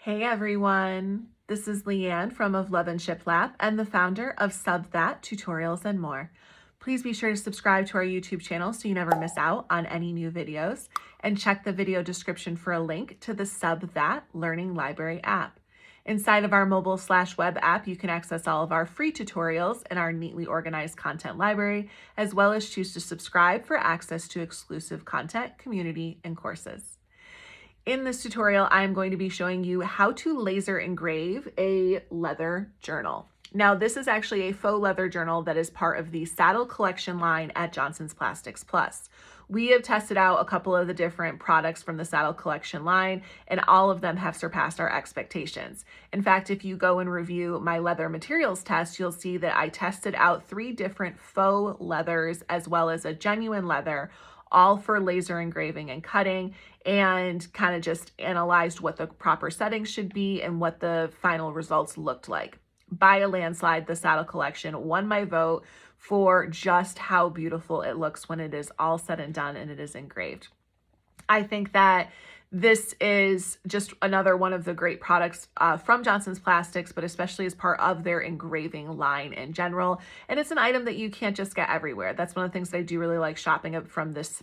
Hey everyone, this is Leanne from Of Love and Shiplap and the founder of Sub That Tutorials and More. Please be sure to subscribe to our YouTube channel so you never miss out on any new videos, and check the video description for a link to the Sub That Learning Library app. Inside of our mobile/web app, you can access all of our free tutorials and our neatly organized content library, as well as choose to subscribe for access to exclusive content, community, and courses. In this tutorial, I'm going to be showing you how to laser engrave a leather journal. Now, this is actually a faux leather journal that is part of the saddle collection line at Johnson's Plastics Plus. We have tested out a couple of the different products from the saddle collection line, and all of them have surpassed our expectations. In fact, if you go and review my leather materials test, you'll see that I tested out 3 different faux leathers as well as a genuine leather, all for laser engraving and cutting, and kind of just analyzed what the proper settings should be and what the final results looked like. By a landslide, the saddle collection won my vote for just how beautiful it looks when it is all said and done and it is engraved. I think that this is just another one of the great products from Johnson's Plastics, but especially as part of their engraving line in general. And it's an item that you can't just get everywhere. That's one of the things that I do really like shopping from this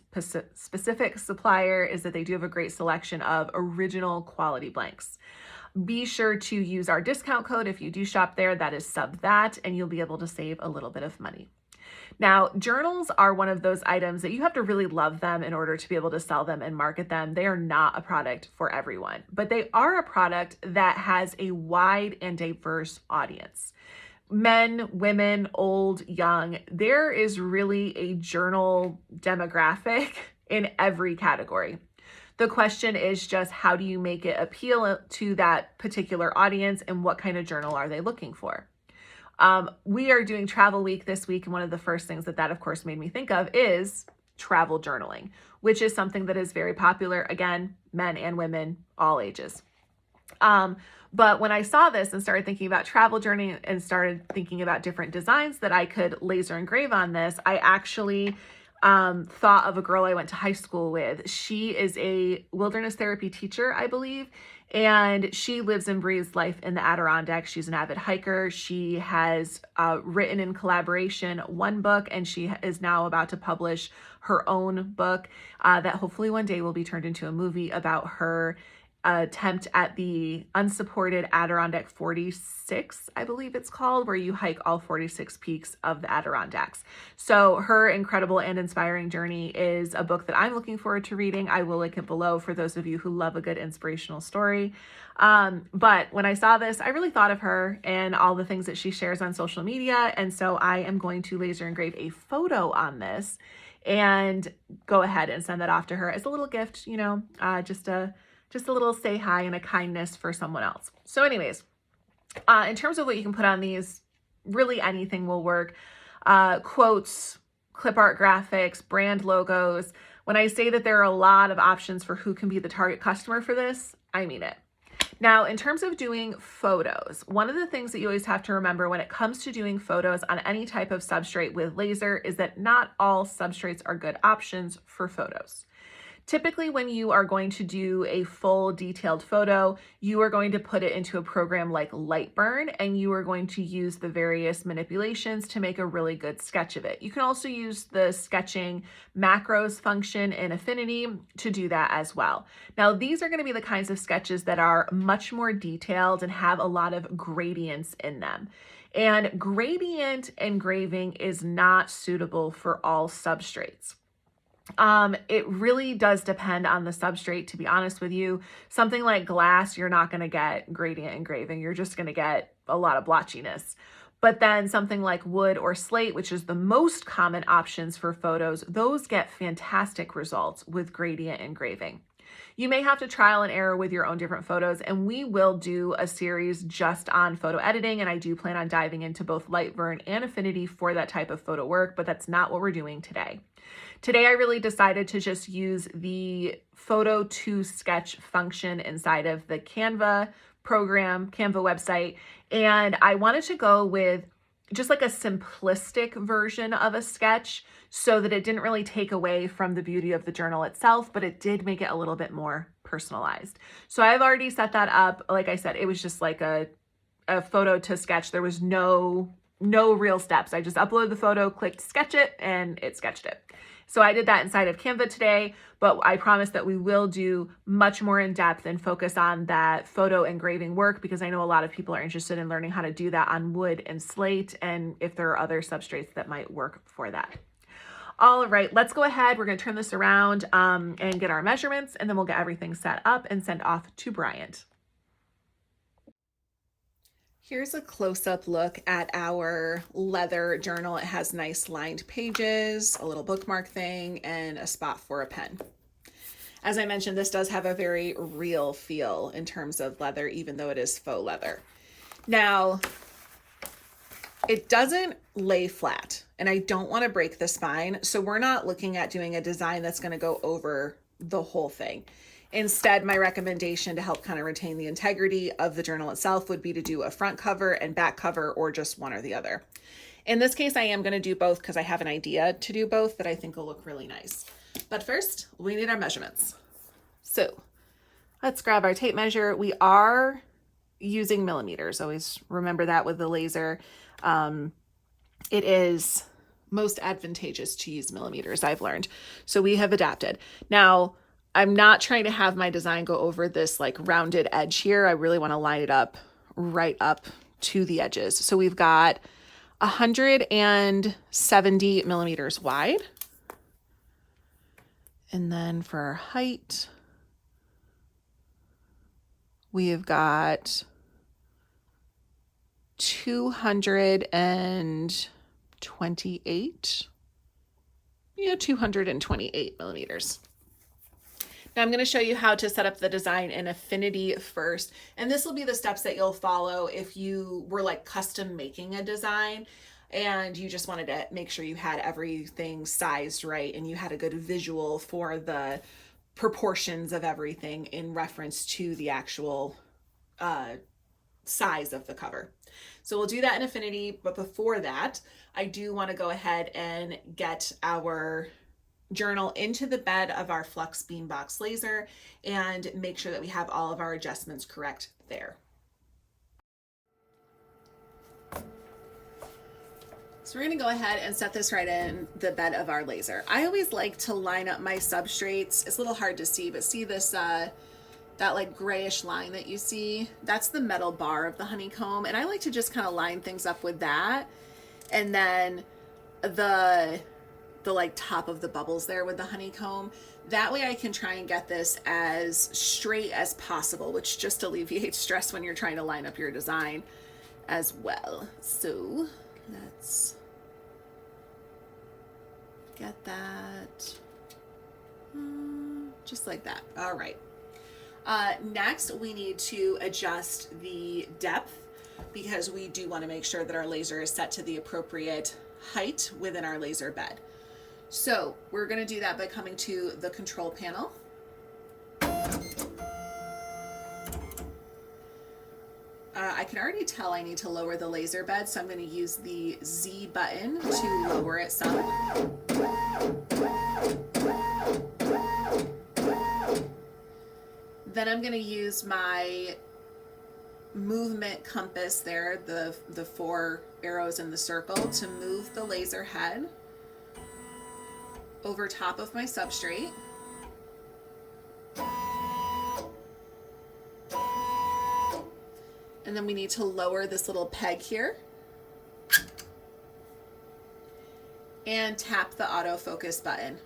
specific supplier, is that they do have a great selection of original quality blanks. Be sure to use our discount code if you do shop there. That is SUBTHAT, and you'll be able to save a little bit of money. Now, journals are one of those items that you have to really love them in order to be able to sell them and market them. They are not a product for everyone, but they are a product that has a wide and diverse audience. Men, women, old, young. There is really a journal demographic in every category. The question is just, how do you make it appeal to that particular audience, and what kind of journal are they looking for? We are doing Travel Week this week, and one of the first things that of course made me think of is travel journaling, which is something that is very popular. Again, men and women, all ages. But when I saw this and started thinking about travel journaling and started thinking about different designs that I could laser engrave on this, I actually thought of a girl I went to high school with. She is a wilderness therapy teacher, I believe, and she lives and breathes life in the Adirondacks. She's an avid hiker. She has written in collaboration 1 book, and she is now about to publish her own book that hopefully one day will be turned into a movie about her attempt at the unsupported Adirondack 46, I believe it's called, where you hike all 46 peaks of the Adirondacks. So her incredible and inspiring journey is a book that I'm looking forward to reading. I will link it below for those of you who love a good inspirational story. But when I saw this, I really thought of her and all the things that she shares on social media. And so I am going to laser engrave a photo on this and go ahead and send that off to her as a little gift, you know, just a little say hi and a kindness for someone else. So anyways, in terms of what you can put on these, really anything will work. Quotes, clip art graphics, brand logos. When I say that there are a lot of options for who can be the target customer for this, I mean it. Now, in terms of doing photos, one of the things that you always have to remember when it comes to doing photos on any type of substrate with laser is that not all substrates are good options for photos. Typically, when you are going to do a full detailed photo, you are going to put it into a program like Lightburn, and you are going to use the various manipulations to make a really good sketch of it. You can also use the sketching macros function in Affinity to do that as well. Now, these are going to be the kinds of sketches that are much more detailed and have a lot of gradients in them. And gradient engraving is not suitable for all substrates. It really does depend on the substrate, to be honest with you. Something like glass, you're not going to get gradient engraving. You're just going to get a lot of blotchiness. But then something like wood or slate, which is the most common options for photos, those get fantastic results with gradient engraving. You may have to trial and error with your own different photos, and we will do a series just on photo editing, and I do plan on diving into both Lightburn and Affinity for that type of photo work, but that's not what we're doing today. Today, I really decided to just use the photo to sketch function inside of the Canva program, Canva website, and I wanted to go with just like a simplistic version of a sketch so that it didn't really take away from the beauty of the journal itself, but it did make it a little bit more personalized. So I've already set that up. Like I said, it was just like a photo to sketch. There was no real steps. I just uploaded the photo, clicked sketch it, and it sketched it. So I did that inside of Canva today, but I promise that we will do much more in depth and focus on that photo engraving work, because I know a lot of people are interested in learning how to do that on wood and slate, and if there are other substrates that might work for that. All right, let's go ahead. We're going to turn this around and get our measurements, and then we'll get everything set up and sent off to Bryant. Here's a close-up look at our leather journal. It has nice lined pages, a little bookmark thing, and a spot for a pen. As I mentioned, this does have a very real feel in terms of leather, even though it is faux leather. Now, it doesn't lay flat, and I don't want to break the spine, so we're not looking at doing a design that's going to go over the whole thing. Instead, my recommendation to help kind of retain the integrity of the journal itself would be to do a front cover and back cover, or just one or the other. In this case, I am going to do both because I have an idea to do both that I think will look really nice. But first, we need our measurements. So let's grab our tape measure. We are using millimeters. Always remember that with the laser. It is most advantageous to use millimeters, I've learned. So we have adapted. Now, I'm not trying to have my design go over this like rounded edge here. I really want to line it up right up to the edges. So we've got 170 millimeters wide. And then for our height, we have got 228 millimeters. Now I'm going to show you how to set up the design in Affinity first. And this will be the steps that you'll follow if you were like custom making a design and you just wanted to make sure you had everything sized right and you had a good visual for the proportions of everything in reference to the actual size of the cover. So we'll do that in Affinity, but before that, I do want to go ahead and get our journal into the bed of our Flux Beambox laser and make sure that we have all of our adjustments correct there. So we're going to go ahead and set this right in the bed of our laser. I always like to line up my substrates. It's a little hard to see, but see this that like grayish line that you see? That's the metal bar of the honeycomb, and I like to just kind of line things up with that, and then the like top of the bubbles there with the honeycomb. That way I can try and get this as straight as possible, which just alleviates stress when you're trying to line up your design as well. So let's get that just like that. All right. Next, we need to adjust the depth because we do want to make sure that our laser is set to the appropriate height within our laser bed. So we're going to do that by coming to the control panel. I can already tell I need to lower the laser bed, so I'm going to use the Z button to lower it some. Then I'm going to use my movement compass there, the 4 arrows in the circle, to move the laser head over top of my substrate. And then we need to lower this little peg here and tap the autofocus button.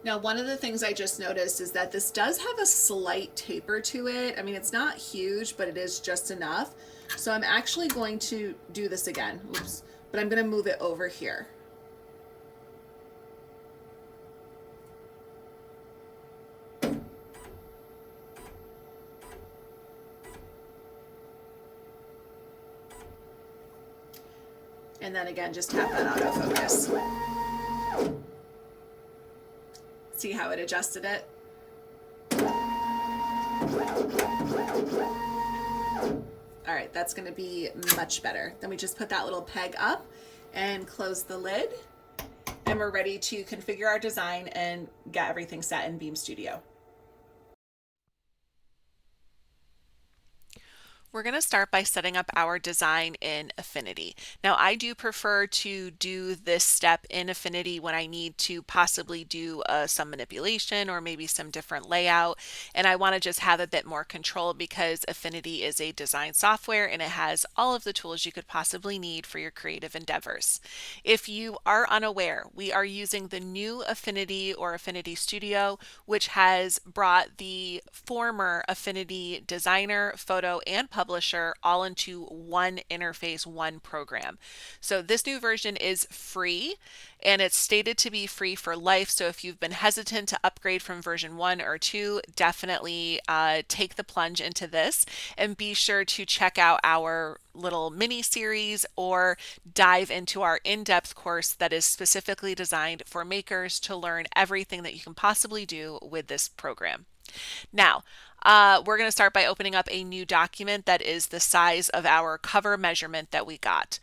Now, one of the things I just noticed is that this does have a slight taper to it. I mean, it's not huge, but it is just enough. So I'm actually going to do this again. Oops. But I'm going to move it over here. And then again, just tap that autofocus. See how it adjusted it? All right, that's gonna be much better. Then we just put that little peg up and close the lid, and we're ready to configure our design and get everything set in Beam Studio. We're going to start by setting up our design in Affinity. Now, I do prefer to do this step in Affinity when I need to possibly do some manipulation or maybe some different layout, and I want to just have a bit more control because Affinity is a design software and it has all of the tools you could possibly need for your creative endeavors. If you are unaware, we are using the new Affinity or Affinity Studio, which has brought the former Affinity Designer, Photo, and Publisher all into one interface, one program. So this new version is free, and it's stated to be free for life. So if you've been hesitant to upgrade from version 1 or 2, definitely take the plunge into this, and be sure to check out our little mini series or dive into our in-depth course that is specifically designed for makers to learn everything that you can possibly do with this program. Now, we're going to start by opening up a new document that is the size of our cover measurement that we got.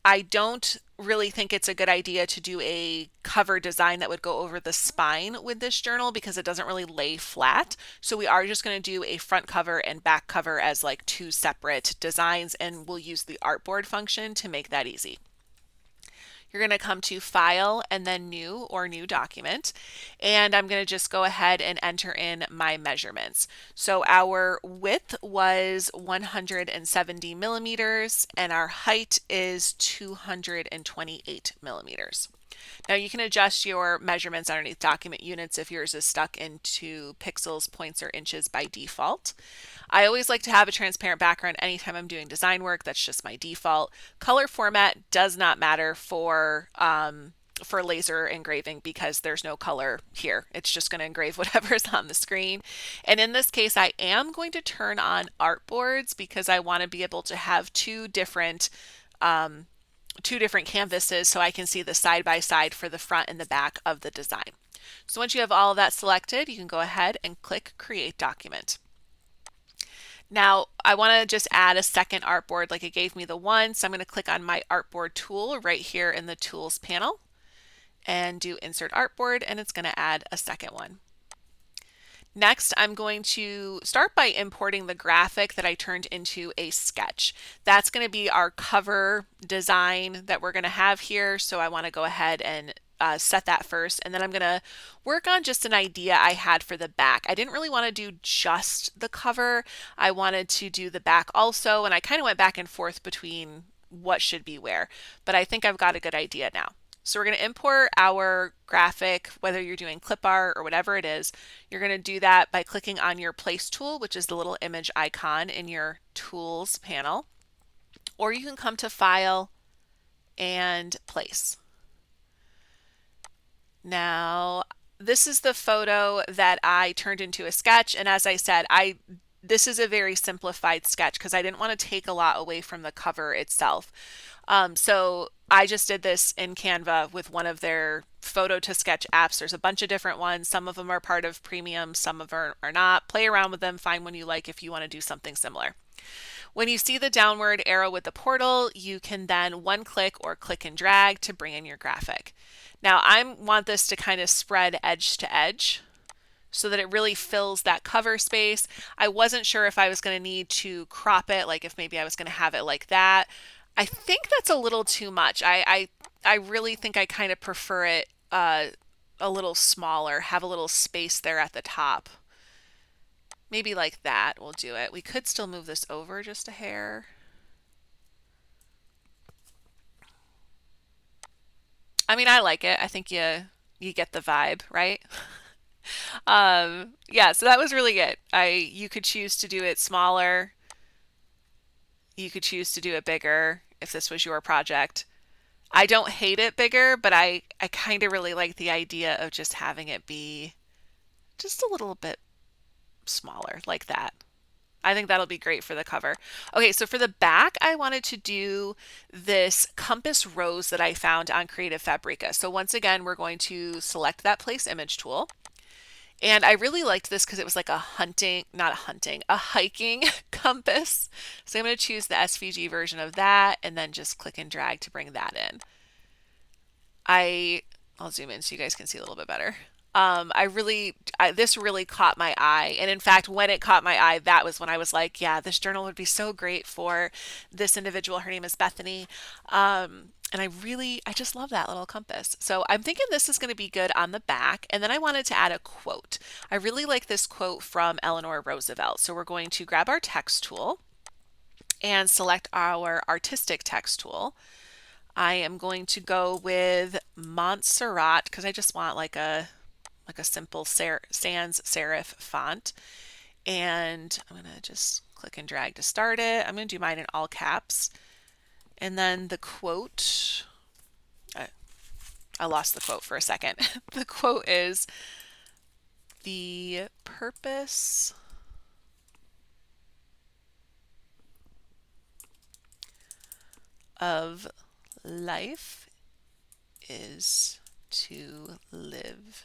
I don't really think it's a good idea to do a cover design that would go over the spine with this journal because it doesn't really lay flat. So we are just going to do a front cover and back cover as like two separate designs, and we'll use the artboard function to make that easy. You're going to come to File and then New or New Document, and I'm going to just go ahead and enter in my measurements. So our width was 170 millimeters and our height is 228 millimeters. Now you can adjust your measurements underneath document units if yours is stuck into pixels, points, or inches by default. I always like to have a transparent background anytime I'm doing design work. That's just my default. Color format does not matter for laser engraving because there's no color here. It's just going to engrave whatever is on the screen. And in this case, I am going to turn on artboards because I want to be able to have two different canvases so I can see the side by side for the front and the back of the design. So once you have all of that selected, you can go ahead and click Create Document. Now I want to just add a second artboard like it gave me the one, so I'm going to click on my artboard tool right here in the Tools panel and do Insert Artboard, and it's going to add a second one. Next, I'm going to start by importing the graphic that I turned into a sketch. That's going to be our cover design that we're going to have here, so I want to go ahead and set that first, and then I'm going to work on just an idea I had for the back. I didn't really want to do just the cover. I wanted to do the back also, and I kind of went back and forth between what should be where, but I think I've got a good idea now. So we're going to import our graphic, whether you're doing clip art or whatever it is. You're going to do that by clicking on your place tool, which is the little image icon in your tools panel, or you can come to File and Place. Now, this is the photo that I turned into a sketch, and as I said, this is a very simplified sketch because I didn't want to take a lot away from the cover itself. So I just did this in Canva with one of their photo to sketch apps. There's a bunch of different ones. Some of them are part of premium, some of them are not. Play around with them, find one you like if you want to do something similar. When you see the downward arrow with the portal, you can then one click or click and drag to bring in your graphic. Now I want this to kind of spread edge to edge so that it really fills that cover space. I wasn't sure if I was going to need to crop it, like if maybe I was going to have it like that. I think that's a little too much. I really think I kind of prefer it a little smaller, have a little space there at the top. Maybe like that will do it. We could still move this over just a hair. I mean, I like it. I think you get the vibe, right? Yeah, so that was really it. You could choose to do it smaller. You could choose to do it bigger if this was your project. I don't hate it bigger, but I kind of really like the idea of just having it be just a little bit smaller like that. I think that'll be great for the cover. Okay, so for the back, I wanted to do this compass rose that I found on Creative Fabrica. So once again, we're going to select that place image tool. And I really liked this because it was like a hunting, not a hunting, a hiking compass. So I'm going to choose the SVG version of that and then just click and drag to bring that in. I'll zoom in so you guys can see a little bit better. This really caught my eye. And in fact, when it caught my eye, that was when I was like, yeah, this journal would be so great for this individual. Her name is Bethany. And I just love that little compass. So I'm thinking this is going to be good on the back. And then I wanted to add a quote. I really like this quote from Eleanor Roosevelt. So we're going to grab our text tool and select our artistic text tool. I am going to go with Montserrat because I just want like a simple sans serif font. And I'm going to just click and drag to start it. I'm going to do mine in all caps. And then the quote, I lost the quote for a second. The quote is, "The purpose of life is to live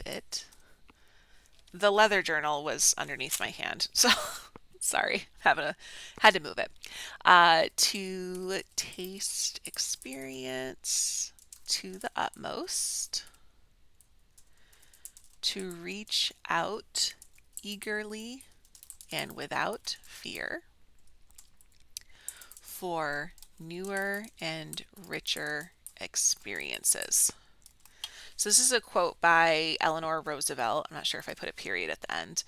it." The leather journal was underneath my hand, so sorry, had to move it. To taste experience to the utmost, to reach out eagerly and without fear for newer and richer experiences. So this is a quote by Eleanor Roosevelt. I'm not sure if I put a period at the end.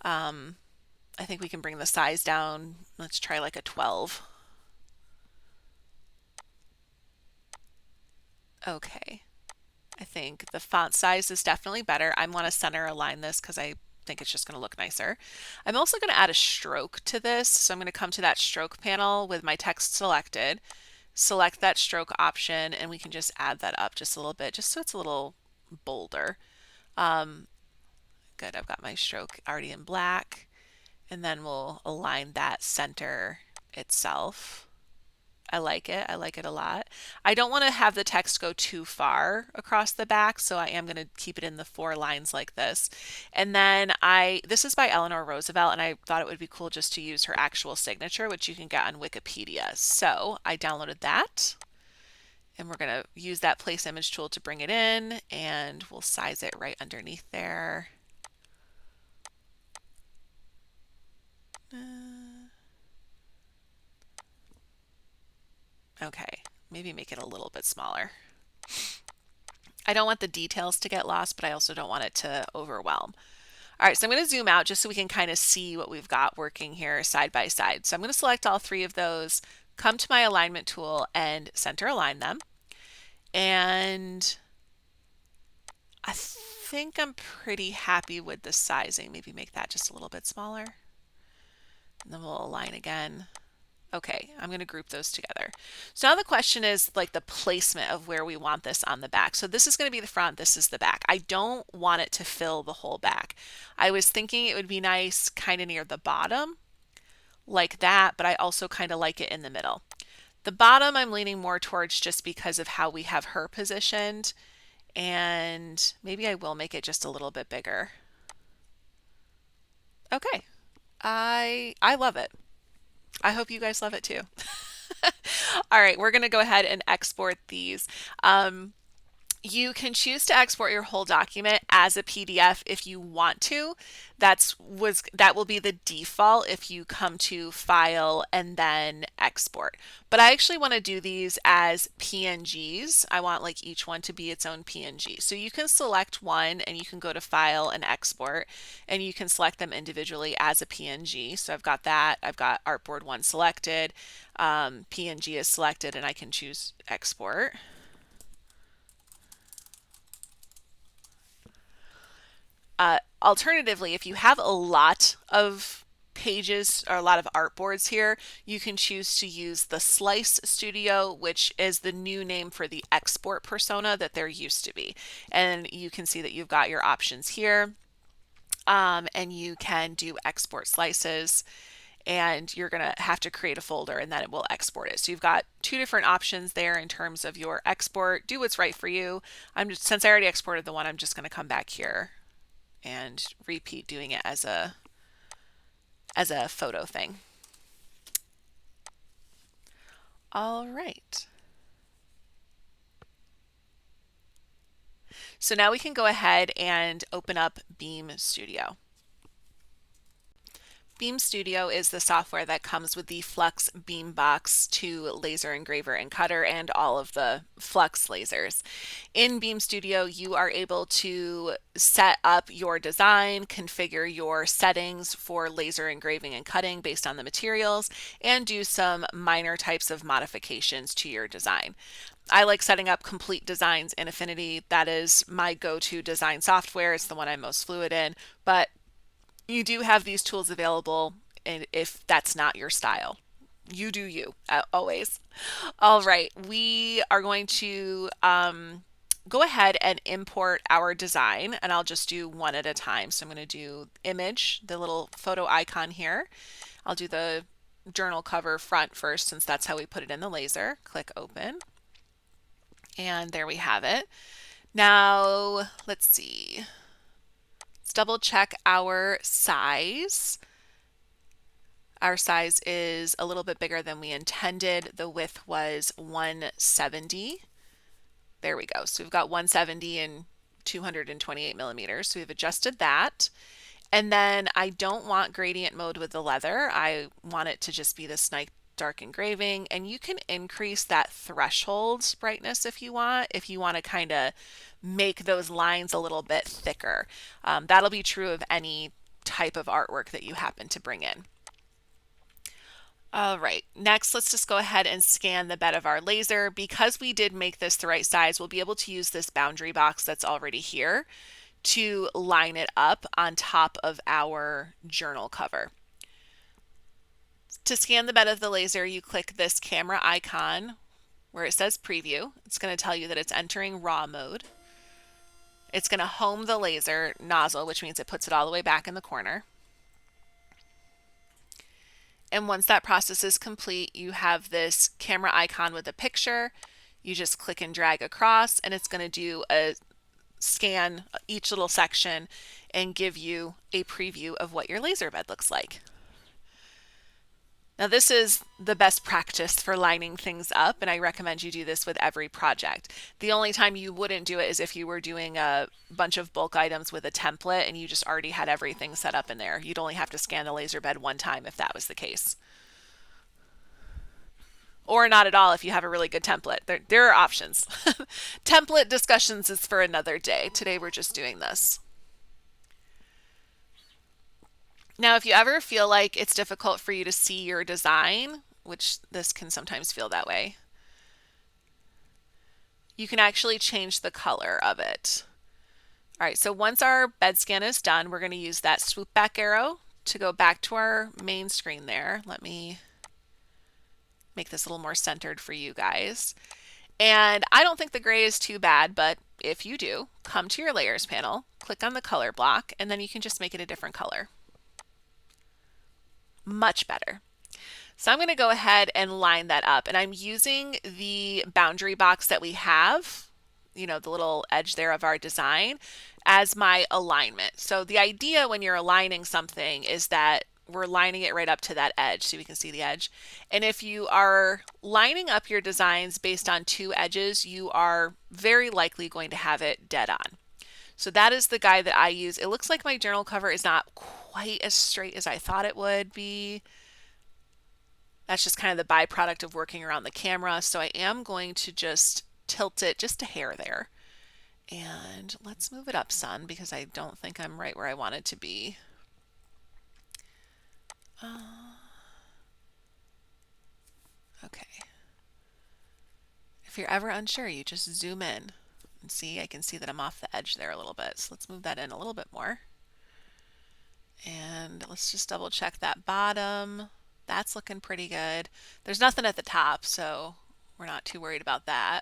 I think we can bring the size down. Let's try like a 12. Okay. I think the font size is definitely better. I want to center align this because I think it's just going to look nicer. I'm also going to add a stroke to this. So I'm going to come to that stroke panel with my text selected, select that stroke option, and we can just add that up just a little bit, just so it's a little bolder. Good, I've got my stroke already in black, and then we'll align that center itself. I like it. I like it a lot. I don't want to have the text go too far across the back, so I am going to keep it in the 4 lines like this. And then this is by Eleanor Roosevelt, and I thought it would be cool just to use her actual signature, which you can get on Wikipedia. So I downloaded that, and we're going to use that place image tool to bring it in, and we'll size it right underneath there. Okay, maybe make it a little bit smaller. I don't want the details to get lost, but I also don't want it to overwhelm. All right, so I'm going to zoom out just so we can kind of see what we've got working here side by side. So I'm going to select all 3 of those, come to my alignment tool and center align them. And I think I'm pretty happy with the sizing. Maybe make that just a little bit smaller. And then we'll align again. Okay, I'm going to group those together. So now the question is like the placement of where we want this on the back. So this is going to be the front, this is the back. I don't want it to fill the whole back. I was thinking it would be nice kind of near the bottom like that, but I also kind of like it in the middle. The bottom I'm leaning more towards just because of how we have her positioned, and maybe I will make it just a little bit bigger. Okay, I love it. I hope you guys love it too. All right, we're going to go ahead and export these. You can choose to export your whole document as a PDF if you want to. That will be the default if you come to File and then Export. But I actually want to do these as PNGs. I want like each one to be its own PNG. So you can select one and you can go to File and Export, and you can select them individually as a PNG. So I've got that. I've got Artboard 1 selected. PNG is selected, and I can choose Export. Alternatively, if you have a lot of pages or a lot of artboards here, you can choose to use the Slice Studio, which is the new name for the export persona that there used to be. And you can see that you've got your options here, and you can do export slices. and you're going to have to create a folder and then it will export it. So you've got two different options there in terms of your export. Do what's right for you. Since I already exported the one, I'm just going to come back here and repeat doing it as a photo thing. All right. So now we can go ahead and open up Beam Studio. Beam Studio is the software that comes with the Flux Beambox 2 laser engraver and cutter and all of the Flux lasers. In Beam Studio, you are able to set up your design, configure your settings for laser engraving and cutting based on the materials, and do some minor types of modifications to your design. I like setting up complete designs in Affinity. That is my go-to design software. It's the one I'm most fluid in, but you do have these tools available, and if that's not your style, you do you, always. All right, we are going to go ahead and import our design, and I'll just do one at a time. So I'm going to do image, the little photo icon here. I'll do the journal cover front first, since that's how we put it in the laser. Click open, and there we have it. Now let's see. Let's double check our size. Our size is a little bit bigger than we intended. The width was 170. There we go. So we've got 170 and 228 millimeters. So we've adjusted that. And then I don't want gradient mode with the leather. I want it to just be this nice dark engraving, and you can increase that threshold brightness if you want to kind of make those lines a little bit thicker. That'll be true of any type of artwork that you happen to bring in. All right, next let's just go ahead and scan the bed of our laser. Because we did make this the right size, we'll be able to use this boundary box that's already here to line it up on top of our journal cover. To scan the bed of the laser, you click this camera icon where it says preview. It's going to tell you that it's entering raw mode. It's going to home the laser nozzle, which means it puts it all the way back in the corner. And once that process is complete, you have this camera icon with a picture. You just click and drag across, and it's going to do a scan each little section and give you a preview of what your laser bed looks like. Now this is the best practice for lining things up, and I recommend you do this with every project. The only time you wouldn't do it is if you were doing a bunch of bulk items with a template and you just already had everything set up in there. You'd only have to scan the laser bed one time if that was the case. Or not at all if you have a really good template. There are options. Template discussions is for another day. Today we're just doing this. Now, if you ever feel like it's difficult for you to see your design, which this can sometimes feel that way, you can actually change the color of it. All right, so once our bed scan is done, we're going to use that swoop back arrow to go back to our main screen there. Let me make this a little more centered for you guys. And I don't think the gray is too bad, but if you do, come to your layers panel, click on the color block, and then you can just make it a different color. Much better. So I'm going to go ahead and line that up, and I'm using the boundary box that we have, you know, the little edge there of our design, as my alignment. So the idea when you're aligning something is that we're lining it right up to that edge so we can see the edge. And if you are lining up your designs based on two edges, you are very likely going to have it dead on. So that is the guide that I use. It looks like my journal cover is not quite as straight as I thought it would be. That's just kind of the byproduct of working around the camera. So I am going to just tilt it just a hair there. And let's move it up, son, because I don't think I'm right where I want it to be. Okay. If you're ever unsure, you just zoom in. And see, I can see that I'm off the edge there a little bit. So let's move that in a little bit more. And let's just double check that bottom. That's looking pretty good. There's nothing at the top, so we're not too worried about that.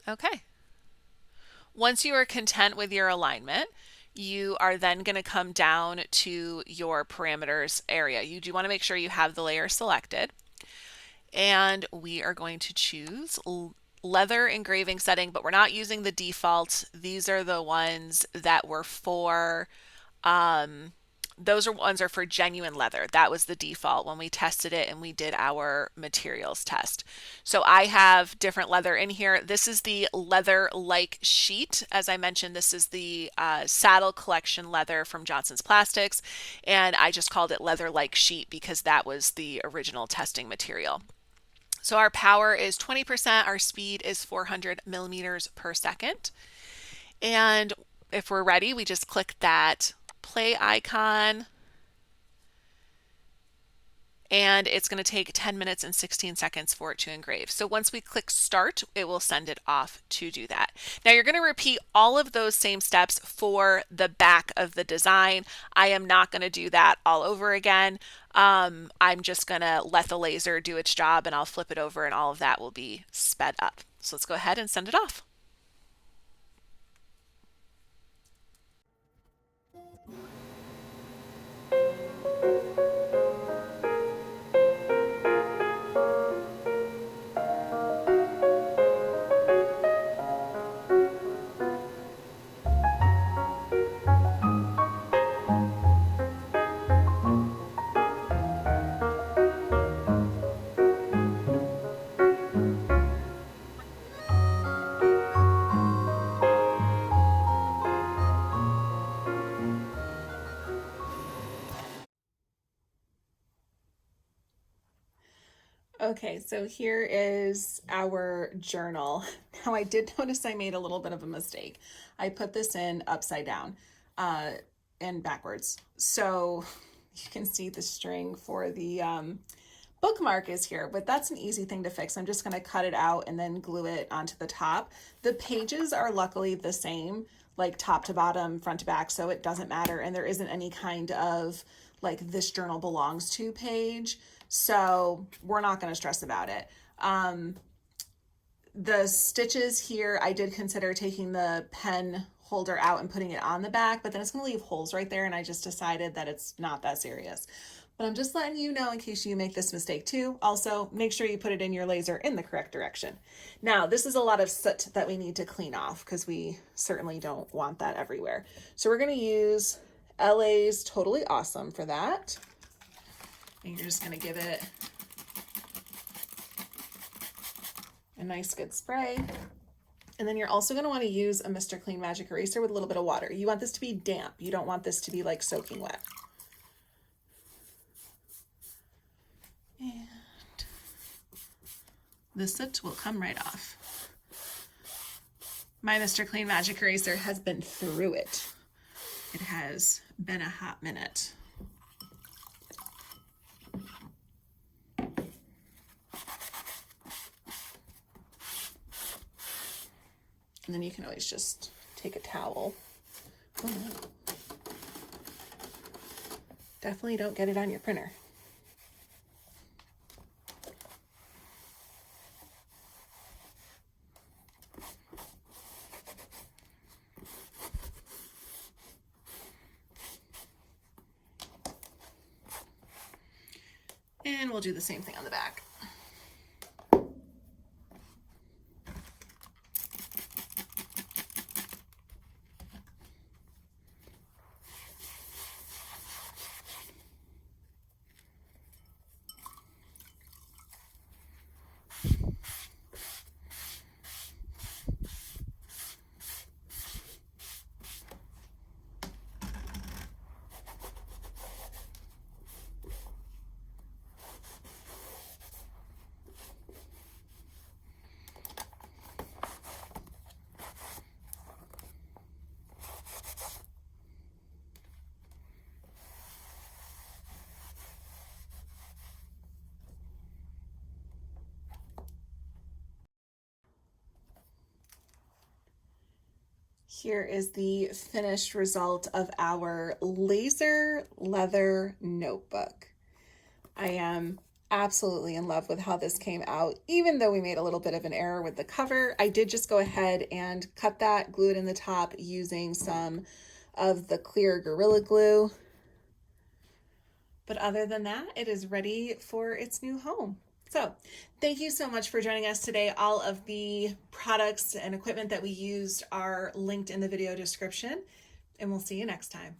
Okay. Once you are content with your alignment, you are then going to come down to your parameters area. You do want to make sure you have the layer selected. And we are going to choose leather engraving setting, but we're not using the default. These are the ones that were for those ones are for genuine leather. That was the default when we tested it and we did our materials test. So I have different leather in here. This is the leather-like sheet. As I mentioned, this is the saddle collection leather from Johnson's Plastics, and I just called it leather-like sheet because that was the original testing material. So our power is 20%, our speed is 400 millimeters per second. And if we're ready, we just click that play icon, and it's going to take 10 minutes and 16 seconds for it to engrave. So once we click start, it will send it off to do that. Now you're going to repeat all of those same steps for the back of the design. I am not going to do that all over again. I'm just going to let the laser do its job, and I'll flip it over and all of that will be sped up. So let's go ahead and send it off. Okay, so here is our journal. Now I did notice I made a little bit of a mistake. I put this in upside down and backwards. So you can see the string for the bookmark is here, but that's an easy thing to fix. I'm just going to cut it out and then glue it onto the top. The pages are luckily the same, like top to bottom, front to back, so it doesn't matter. And there isn't any kind of like this journal belongs to page. So we're not going to stress about it. The stitches here, I did consider taking the pen holder out and putting it on the back, but then it's going to leave holes right there. And I just decided that it's not that serious. But I'm just letting you know in case you make this mistake too. Also, make sure you put it in your laser in the correct direction. Now, this is a lot of soot that we need to clean off because we certainly don't want that everywhere. So we're going to use LA's Totally Awesome for that. And you're just going to give it a nice good spray. And then you're also going to want to use a Mr. Clean Magic Eraser with a little bit of water. You want this to be damp. You don't want this to be like soaking wet. And the soot will come right off. My Mr. Clean Magic Eraser has been through it. It has been a hot minute. And then you can always just take a towel. Oh no. Definitely don't get it on your printer. And we'll do the same thing on the back. Here is the finished result of our laser leather notebook. I am absolutely in love with how this came out. Even though we made a little bit of an error with the cover, I did just go ahead and cut that, glue it in the top using some of the clear Gorilla Glue. But other than that, it is ready for its new home. So thank you so much for joining us today. All of the products and equipment that we used are linked in the video description, and we'll see you next time.